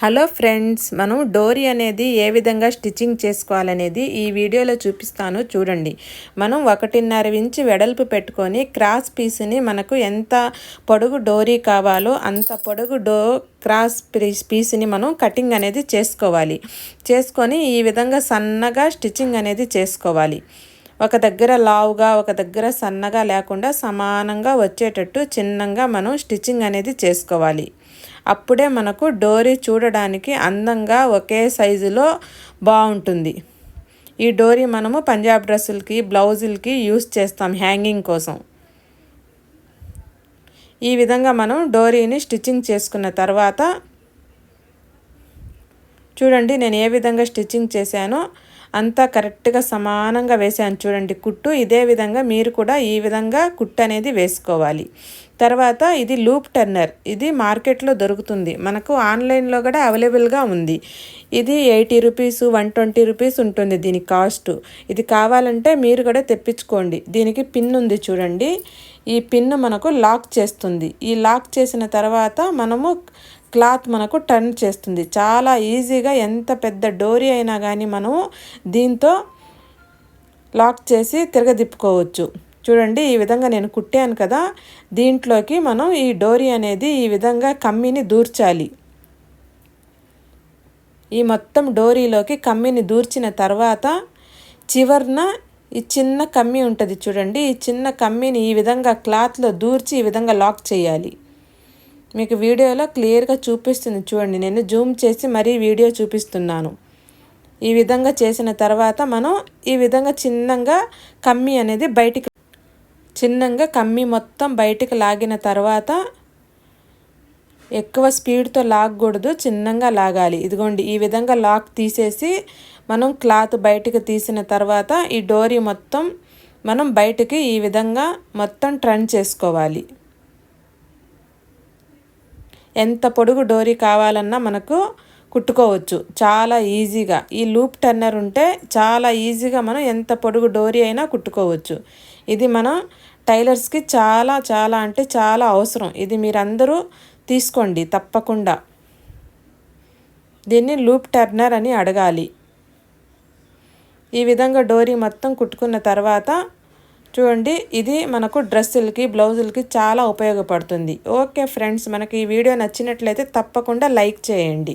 Hello friends, మనం డోరీ అనేది ఏ విధంగా స్టిచ్చింగ్ చేసుకోవాలనేది ఈ వీడియోలో చూపిస్తాను చూడండి. మనం 1.5 ఇంచ్ వెడల్పు పెట్టుకొని క్రాస్ పీస్ని మనకు ఎంత పొడుగు డోరీ కావాలో అంత పొడుగు క్రాస్ పీస్ని మనం కటింగ్ అనేది చేసుకొని ఈ విధంగా సన్నగా స్టిచ్చింగ్ అనేది చేసుకోవాలి. ఒక దగ్గర లావుగా ఒక దగ్గర సన్నగా లేకుండా సమానంగా వచ్చేటట్టు చిన్నగా మనం స్టిచ్చింగ్ అనేది చేసుకోవాలి. అప్పుడే మనకు డోరీ చూడడానికి అందంగా ఒకే సైజులో బాగుంటుంది. ఈ డోరీ మనము పంజాబ్ డ్రెస్సులకి బ్లౌజులకి యూస్ చేస్తాం హ్యాంగింగ్ కోసం. ఈ విధంగా మనం డోరీని స్టిచ్చింగ్ చేసుకున్న తర్వాత చూడండి, నేను ఏ విధంగా స్టిచ్చింగ్ చేశానో అంతా కరెక్ట్గా సమానంగా వేసాను చూడండి కుట్టు. ఇదే విధంగా మీరు కూడా ఈ విధంగా కుట్టు అనేది వేసుకోవాలి. తర్వాత ఇది లూప్ టర్నర్, ఇది మార్కెట్లో దొరుకుతుంది, మనకు ఆన్లైన్లో కూడా అవైలబుల్గా ఉంది. ఇది 80 రూపీస్ 120 రూపీస్ ఉంటుంది దీని కాస్ట్. ఇది కావాలంటే మీరు కూడా తెప్పించుకోండి. దీనికి పిన్ ఉంది చూడండి, ఈ పిన్ మనకు లాక్ చేస్తుంది. ఈ లాక్ చేసిన తర్వాత మనము క్లాత్ మనకు టర్న్ చేస్తుంది. చాలా ఈజీగా ఎంత పెద్ద డోరీ అయినా కానీ మనము దీంతో లాక్ చేసి తిరగదిప్పుకోవచ్చు. చూడండి, ఈ విధంగా నేను కుట్టాను కదా, దీంట్లోకి మనం ఈ డోరీ అనేది ఈ విధంగా కమ్మిని దూర్చాలి. ఈ మొత్తం డోరీలోకి కమ్మిని దూర్చిన తర్వాత చివరన ఈ చిన్న కమ్మి ఉంటుంది చూడండి, ఈ చిన్న కమ్మిని ఈ విధంగా క్లాత్లో దూర్చి ఈ విధంగా లాక్ చేయాలి. మీకు వీడియోలో క్లియర్గా చూపిస్తుంది చూడండి, నేను జూమ్ చేసి మరీ వీడియో చూపిస్తున్నాను. ఈ విధంగా చేసిన తర్వాత మనం ఈ విధంగా చిన్నగా కమ్మి అనేది కమ్మి మొత్తం బయటికి లాగిన తర్వాత ఎక్కువ స్పీడ్తో లాగకూడదు, చిన్నగా లాగాలి. ఇదిగోండి, ఈ విధంగా లాక్ తీసేసి మనం క్లాత్ బయటికి తీసిన తర్వాత ఈ డోరీ మొత్తం మనం బయటికి ఈ విధంగా మొత్తం టర్న్ చేసుకోవాలి. ఎంత పొడుగు డోరీ కావాలన్నా మనకు కుట్టుకోవచ్చు చాలా ఈజీగా. ఈ లూప్ టర్నర్ ఉంటే చాలా ఈజీగా మనం ఎంత పొడుగు డోరీ అయినా కుట్టుకోవచ్చు. ఇది మన టైలర్స్కి చాలా చాలా అంటే చాలా అవసరం. ఇది మీరందరూ తీసుకోండి తప్పకుండా. దీన్ని లూప్ టర్నర్ అని అడగాలి. ఈ విధంగా డోరీ మొత్తం కుట్టుకున్న తర్వాత చూడండి, ఇది మనకు డ్రెస్సులకి బ్లౌజులకి చాలా ఉపయోగపడుతుంది. ఓకే ఫ్రెండ్స్, మనకి ఈ వీడియో నచ్చినట్లయితే తప్పకుండా లైక్ చేయండి.